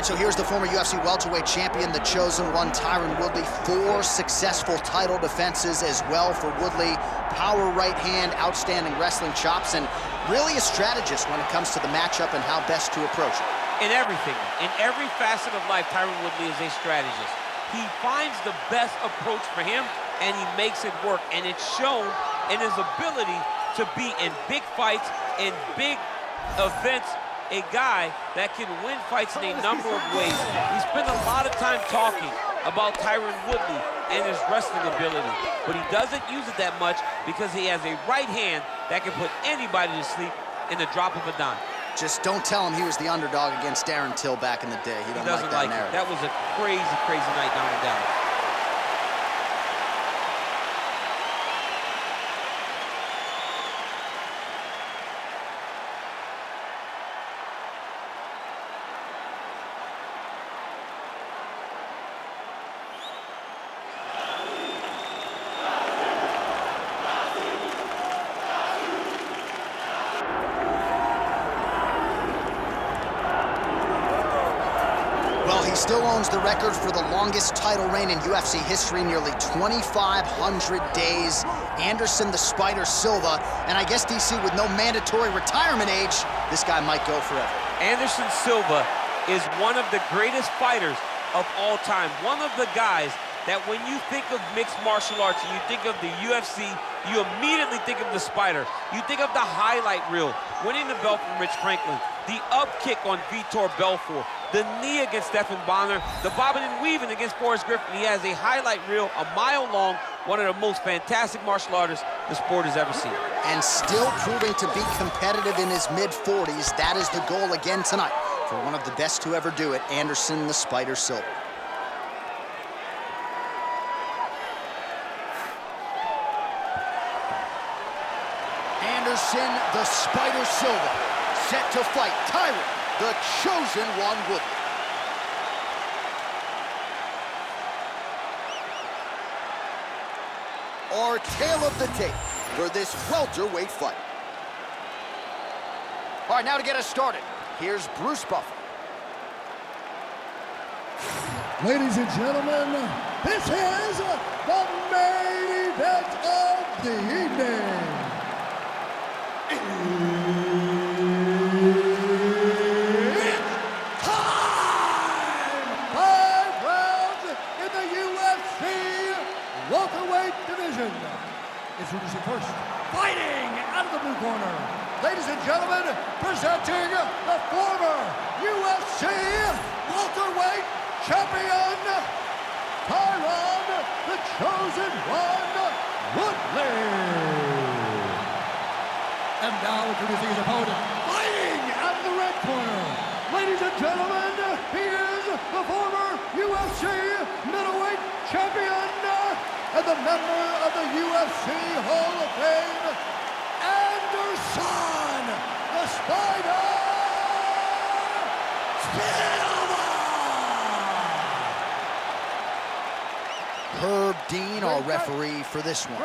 right, so here's the former UFC welterweight champion, the chosen one, Tyron Woodley. 4 successful title defenses as well for Woodley. Power right hand, outstanding wrestling chops, and really a strategist when it comes to the matchup and how best to approach it. In everything, in every facet of life, Tyron Woodley is a strategist. He finds the best approach for him, and he makes it work. And it's shown in his ability to be in big fights, in big events, a guy that can win fights in a number of ways. We spend a lot of time talking about Tyron Woodley and his wrestling ability, but he doesn't use it that much because he has a right hand that can put anybody to sleep in the drop of a dime. Just don't tell him he was the underdog against Darren Till back in the day. He doesn't like that narrative. That was a crazy, crazy night down in Dallas. Well, he still owns the record for the longest title reign in UFC history, nearly 2,500 days. Anderson the Spider Silva, and I guess, DC, with no mandatory retirement age, this guy might go forever. Anderson Silva is one of the greatest fighters of all time. One of the guys that when you think of mixed martial arts and you think of the UFC, you immediately think of the Spider. You think of the highlight reel, winning the belt from Rich Franklin, the up kick on Vitor Belfort, the knee against Stephan Bonner, the bobbing and weaving against Forrest Griffin. He has a highlight reel a mile long, one of the most fantastic martial artists the sport has ever seen. And still proving to be competitive in his mid-40s. That is the goal again tonight for one of the best to ever do it, Anderson the Spider Silva. Anderson the Spider Silva, set to fight Tyron, the chosen one, Woodley. Our tale of the tape for this welterweight fight. All right, now to get us started, here's Bruce Buffer. Ladies and gentlemen, this is the main event of the evening. It's time! 5 rounds in the UFC welterweight division. Introducing first, fighting out of the blue corner, ladies and gentlemen, presenting the former UFC welterweight champion, Tyron, the chosen one, Woodley. And now introducing his opponent, fighting out of the red corner, ladies and gentlemen, he is the former UFC middleweight champion and the member of the UFC Hall of Fame, Anderson the Spider Silva. Herb Dean, our referee for this one.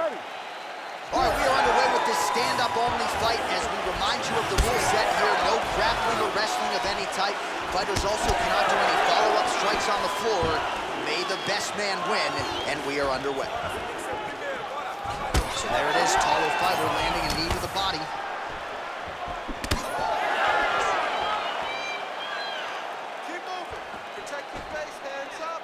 All right, we are underway with this stand-up only fight. As we remind you of the rule set here, no grappling or wrestling of any type. Fighters also cannot do any follow-up strikes on the floor. May the best man win, and we are underway. So there it is, taller fighter landing a knee to the body. Keep moving. Protect your face, hands up.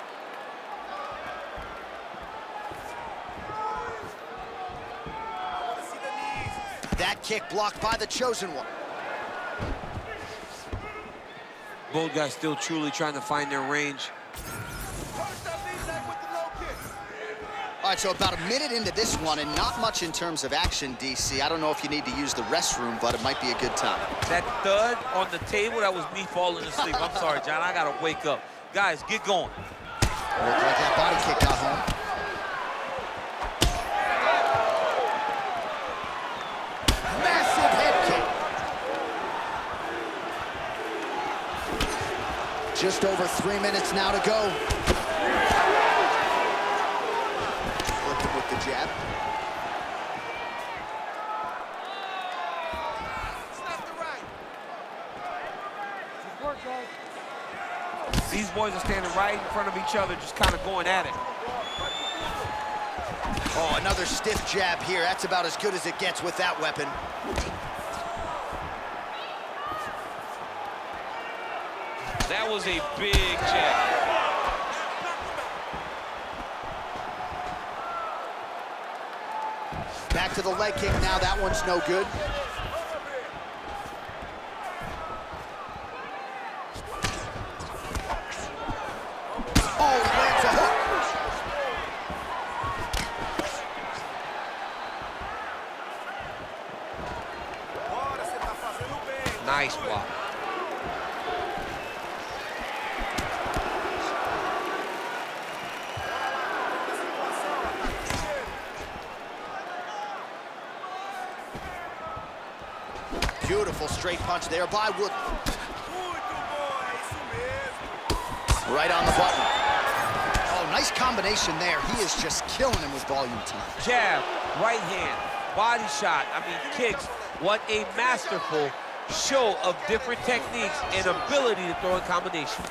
That kick blocked by the chosen one. Both guys still truly trying to find their range. All right, so about a minute into this one, and not much in terms of action, DC. I don't know if you need to use the restroom, but it might be a good time. That thud on the table, that was me falling asleep. I'm sorry, John, I gotta wake up. Guys, get going. Looked like that body kick got home. Massive head kick. Just over 3 minutes now to go. With the jab. Snap the right. Good work, guys. boys are standing right in front of each other, just kind of going at it. Oh, another stiff jab here. That's about as good as it gets with that weapon. That was a big jab. Back to the leg kick now. That one's no good. Oh, he lands a hook. Nice block. Beautiful straight punch there by Woodley. Right on the button. Oh, nice combination there. He is just killing him with volume tonight. Jab, right hand, body shot, kicks. What a masterful show of different techniques and ability to throw in combination.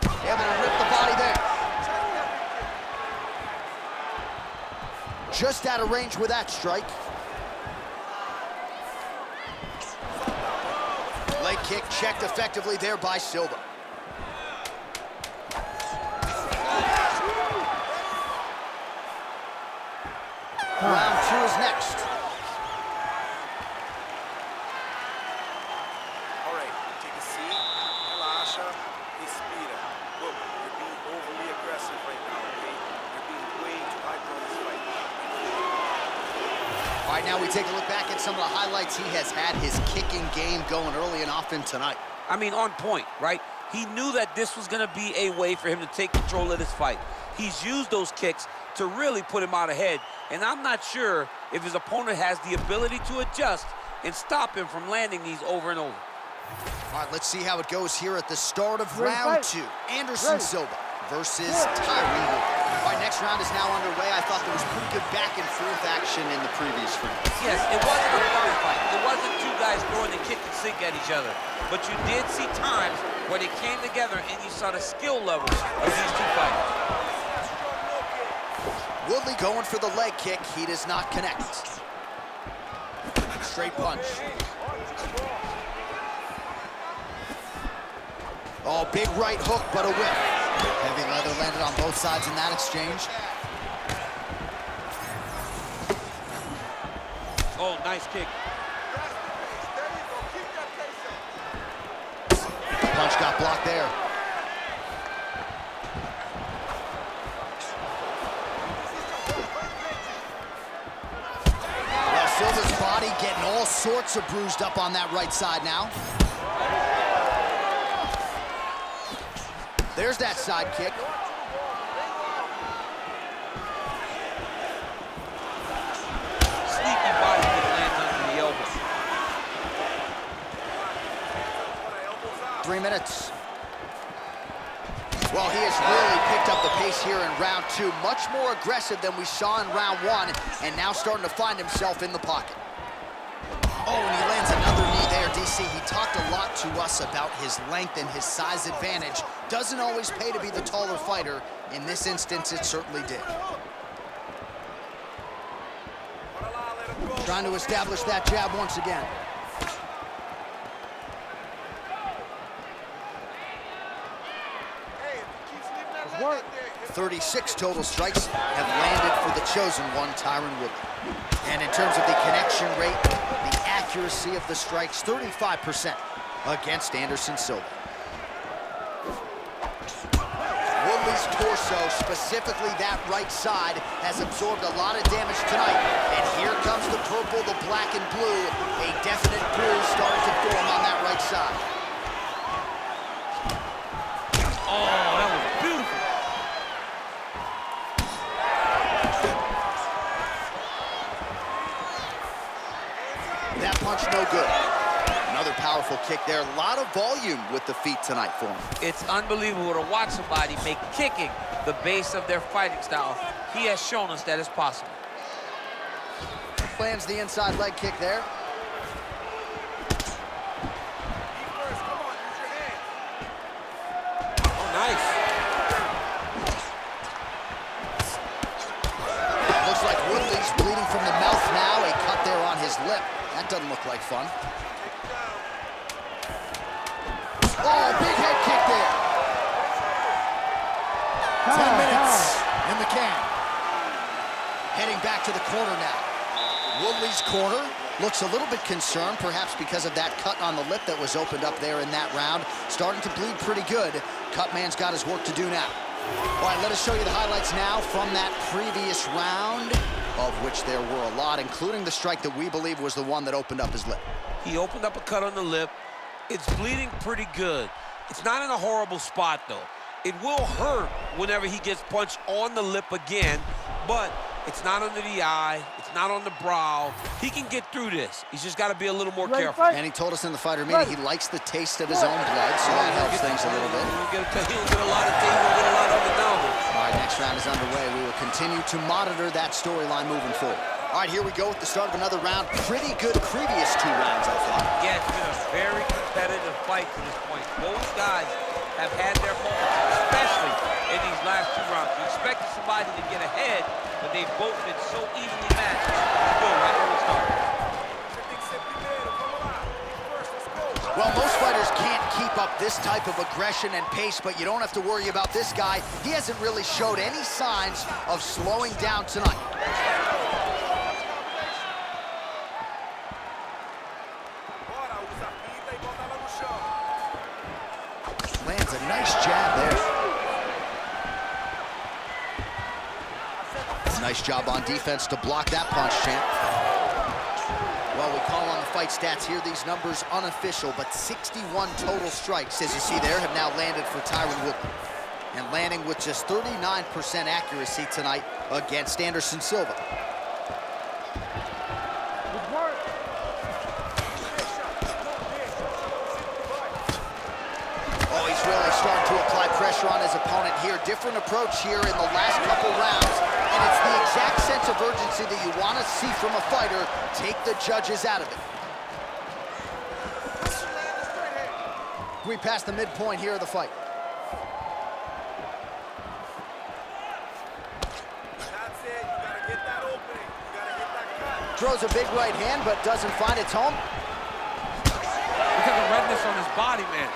Able to rip the body there. Just out of range with that strike. Leg kick checked effectively there by Silva. Round 2 is next. All right, take a seat. Relaxa. Respira. Look, you're being overly aggressive right now, okay? You're being way too hyper on this fight. All right, now we take a look back at some of the highlights. He has had his kicking game going early and often tonight. On point, right? He knew that this was going to be a way for him to take control of this fight. He's used those kicks to really put him out ahead, and I'm not sure if his opponent has the ability to adjust and stop him from landing these over and over. All right, let's see how it goes here at the start of round 2. Anderson Silva versus Tyron Woodley. All right, next round is now underway. I thought there was pretty good back and forth action in the previous round. Yes, it wasn't a firefight. It wasn't two guys throwing the kick and sink at each other. But you did see times where they came together and you saw the skill levels of these two fighters. Woodley going for the leg kick. He does not connect. Straight punch. Oh, big right hook, but a whiff. Heavy leather landed on both sides in that exchange. Oh, nice kick. Punch got blocked there. Well, Silva's body getting all sorts of bruised up on that right side now. There's that side kick. Sneaky body kick lands under the elbow. 3 minutes. Well, he has really picked up the pace here in round 2. Much more aggressive than we saw in round 1, and now starting to find himself in the pocket. Oh, and he lands another knee there, DC. He talked a lot to us about his length and his size advantage. Doesn't always pay to be the taller fighter. In this instance, it certainly did. Trying to establish that jab once again. 36 total strikes have landed for the chosen one, Tyron Woodley. And in terms of the connection rate, the accuracy of the strikes, 35% against Anderson Silva. Woodley's torso, specifically that right side, has absorbed a lot of damage tonight. And here comes the purple, the black, and blue. A definite bruise starting to form on that right side. Oh, that was beautiful. That punch no good. Another powerful kick there. A lot of volume with the feet tonight for him. It's unbelievable to watch somebody make kicking the base of their fighting style. He has shown us that it's possible. Lands the inside leg kick there. doesn't look like fun. Oh, big head kick there. 10 minutes in the can. Heading back to the corner now. Woodley's corner looks a little bit concerned, perhaps because of that cut on the lip that was opened up there in that round. Starting to bleed pretty good. Cutman's got his work to do now. All right, let us show you the highlights now from that previous round, of which there were a lot, including the strike that we believe was the one that opened up his lip. He opened up a cut on the lip. It's bleeding pretty good. It's not in a horrible spot, though. It will hurt whenever he gets punched on the lip again, but it's not under the eye. It's not on the brow. He can get through this. He's just got to be a little more careful. And he told us in the fighter meeting he likes the taste of his own blood, so that helps things a little bit. He'll get a lot of things. He'll get a lot of it now. All right, next round is underway. We will continue to monitor that storyline moving forward. All right, here we go with the start of another round. Pretty good previous 2 rounds, I thought. Yeah, it's been a very competitive fight to this point. Both guys have had their moments, especially in these last 2 rounds. You expected somebody to get ahead, but they've both been so evenly matched. Let's go right where we start. Well, most fighters can't keep up this type of aggression and pace, but you don't have to worry about this guy. He hasn't really showed any signs of slowing down tonight. Lands a nice jab there. Nice job on defense to block that punch, champ. Well, we call on the fight stats here. These numbers unofficial, but 61 total strikes, as you see there, have now landed for Tyron Woodley. And landing with just 39% accuracy tonight against Anderson Silva. Oh, he's really starting to apply pressure on his opponent here. Different approach here in the last couple rounds. And it's the exact sense of urgency that you want to see from a fighter. Take the judges out of it. We passed the midpoint here of the fight. That's it. You gotta get that opening. You gotta get that cut. Throws a big right hand, but doesn't find its home. Look at the redness on his body, man.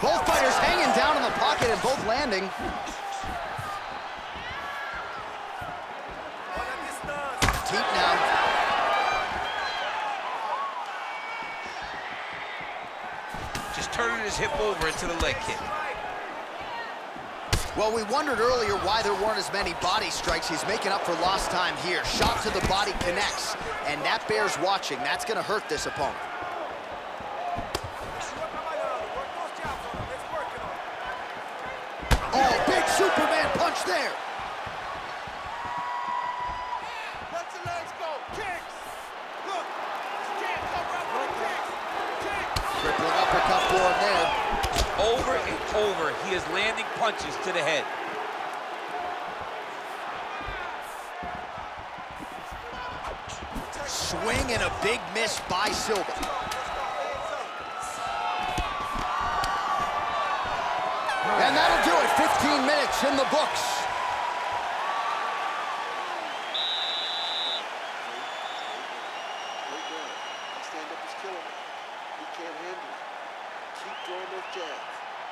Both fighters hanging down in the pocket and both landing. Deep now. Just turning his hip over into the leg kick. Well, we wondered earlier why there weren't as many body strikes. He's making up for lost time here. Shot to the body connects, and that bears watching. That's going to hurt this opponent. Oh, big Superman punch there. Let your legs go. Kicks. Look. Can't come up with kicks. Crippling uppercut for him there. Over and over, he is landing punches to the head. Swing and a big miss by Silva. And that'll do it. 15 minutes in the books. Stand up is killing him. He can't handle it. Keep throwing those jabs.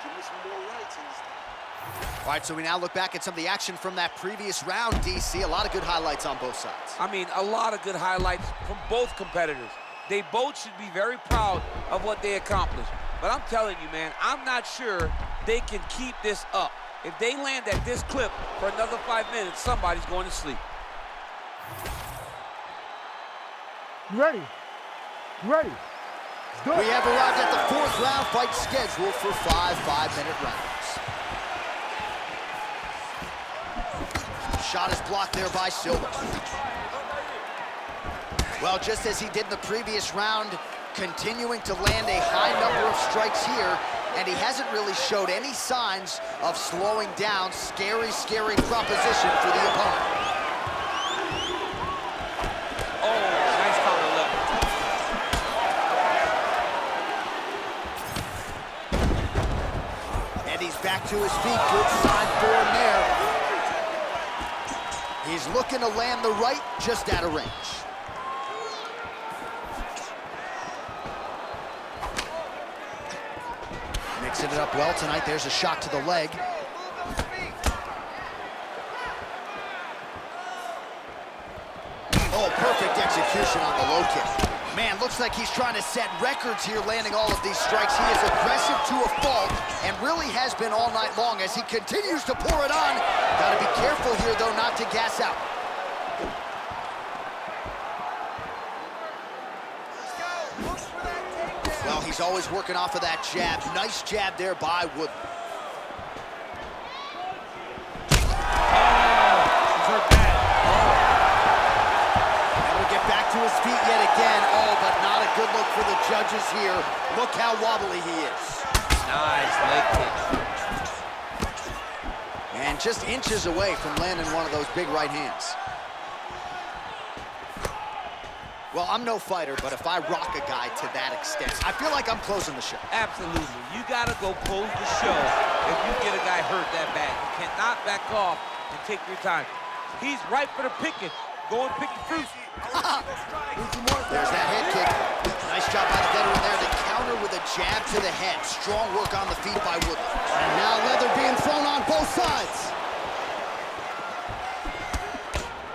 Give me some more rights in this thing. All right, so we now look back at some of the action from that previous round, DC. A lot of good highlights on both sides. I mean, a lot of good highlights from both competitors. They both should be very proud of what they accomplished. But I'm telling you, man, I'm not sure they can keep this up. If they land at this clip for another 5 minutes, somebody's going to sleep. You ready? You ready? We have arrived at the 4th round fight scheduled for 5 5-minute rounds. Shot is blocked there by Silva. Well, just as he did in the previous round, continuing to land a high number of strikes here, and he hasn't really showed any signs of slowing down. Scary, scary proposition for the opponent. Oh, nice counter left. to his feet. Good side form there. He's looking to land the right, just out of range. Mixing it up well tonight. There's a shot to the leg. Oh, perfect execution on the low kick. Man, looks like he's trying to set records here, landing all of these strikes. He is aggressive to a fault, and really has been all night long as he continues to pour it on. Gotta be careful here, though, not to gas out. Well, he's always working off of that jab. Nice jab there by Woodley. To his feet yet again. Oh, but not a good look for the judges here. Look how wobbly he is. Nice leg kick. And just inches away from landing one of those big right hands. Well, I'm no fighter, but if I rock a guy to that extent, I feel like I'm closing the show. Absolutely. You got to go close the show if you get a guy hurt that bad. You cannot back off and take your time. He's right for the picking. Go and pick the fruit. There's that head kick. Nice job by the veteran there to counter with a jab to the head. Strong work on the feet by Woodley. And now leather being thrown on both sides.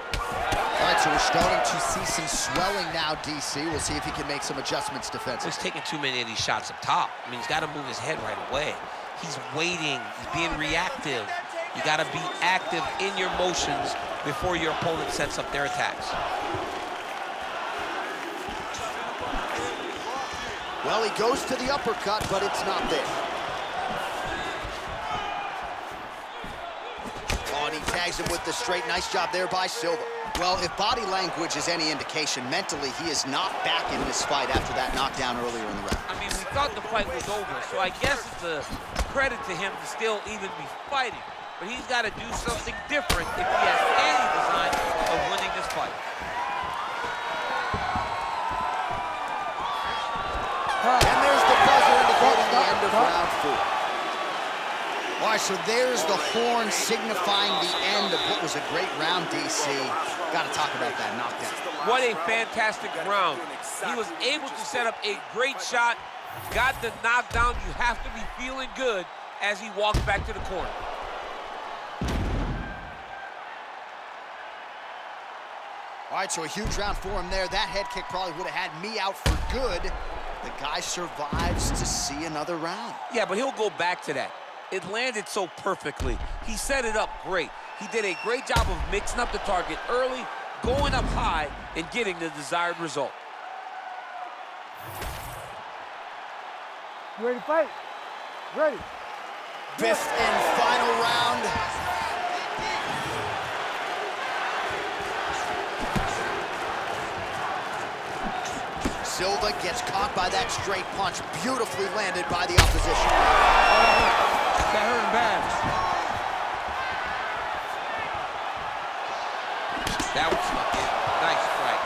All right, so we're starting to see some swelling now, DC. We'll see if he can make some adjustments defensively. He's taking too many of these shots up top. I mean, he's got to move his head right away. He's waiting. He's being reactive. You got to be active in your motions before your opponent sets up their attacks. Well, he goes to the uppercut, but it's not there. Oh, and he tags him with the straight. Nice job there by Silva. Well, if body language is any indication, mentally he is not back in this fight after that knockdown earlier in the round. I mean, we thought the fight was over, so I guess it's a credit to him to still even be fighting. But he's got to do something different if he has any design of winning this fight. And there's the buzzer indicating the end of round 4. All right, so there's the horn signifying the end of what was a great round, DC. Got to talk about that knockdown. What a fantastic round. He was able to set up a great shot, got the knockdown. You have to be feeling good as he walks back to the corner. All right, so a huge round for him there. That head kick probably would have had me out for good. The guy survives to see another round. Yeah, but he'll go back to that. It landed so perfectly. He set it up great. He did a great job of mixing up the target early, going up high, and getting the desired result. You ready to fight? Ready. 5th and final round. Silva gets caught by that straight punch, beautifully landed by the opposition. That hurt him bad. That was lucky. Nice strike.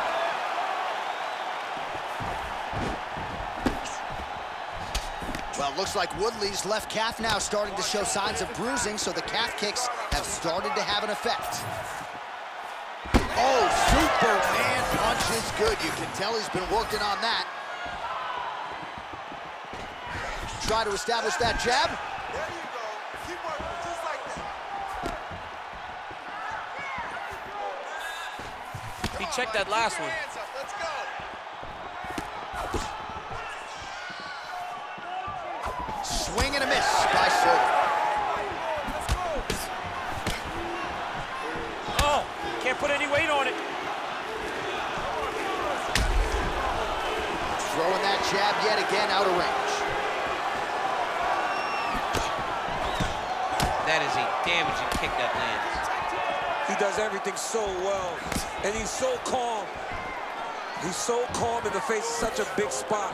Well, it looks like Woodley's left calf now starting to show signs of bruising, so the calf kicks have started to have an effect. Oh, Superman punch is good. You can tell he's been working on that. Try to establish that jab. There you go. Keep working just like that. He checked that last one. Hands up. Let's go. Swing and a miss by Silva. Oh, can't put any weight on it. Throwing that jab yet again out of range. That is a damaging kick that lands. He does everything so well, and he's so calm. He's so calm in the face of such a big spot.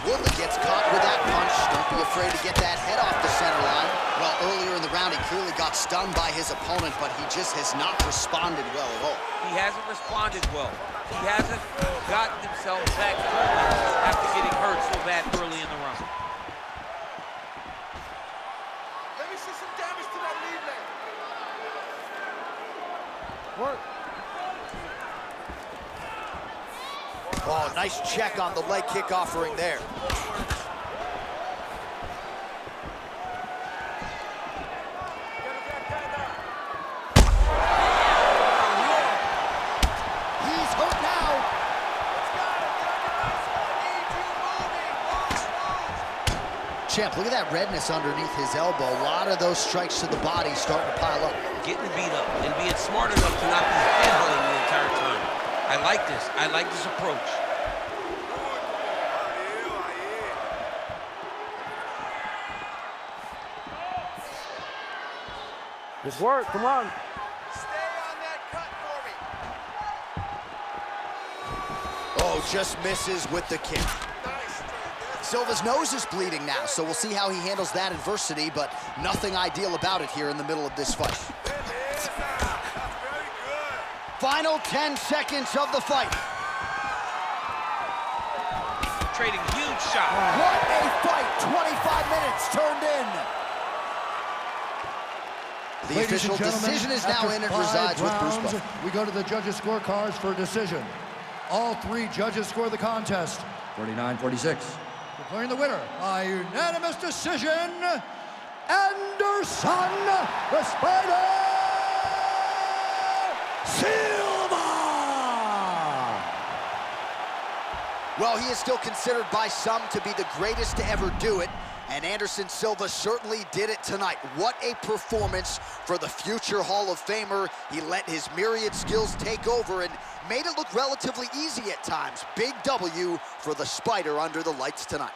Woodley gets caught with that punch. Don't be afraid to get that head off the center line. Well, earlier in the round, he clearly got stung by his opponent, but he just has not responded well at all. He hasn't responded well. He hasn't gotten himself back going after getting hurt so bad early in the round. Let me see some damage to that lead leg. Work. Oh, nice check on the leg kick offering there. He's hurt now. Champ, look at that redness underneath his elbow. A lot of those strikes to the body starting to pile up. Getting beat up and being smart enough to not be headhunting the entire time. I like this. I like this approach. Just work, come on. Stay on that cut for me. Oh, just misses with the kick. Silva's nose is bleeding now, so we'll see how he handles that adversity, but nothing ideal about it here in the middle of this fight. Final 10 seconds of the fight. Trading huge shots. What a fight! 25 minutes turned in. The Ladies official and gentlemen, decision is now after in and 5 resides with Bruce rounds, Buffer. we go to the judges' scorecards for a decision. All 3 judges score the contest. 49-46. Declaring the winner by unanimous decision, Anderson, the Spider, Silva! Well, he is still considered by some to be the greatest to ever do it, and Anderson Silva certainly did it tonight. What a performance for the future Hall of Famer. He let his myriad skills take over and made it look relatively easy at times. Big W for the Spider under the lights tonight.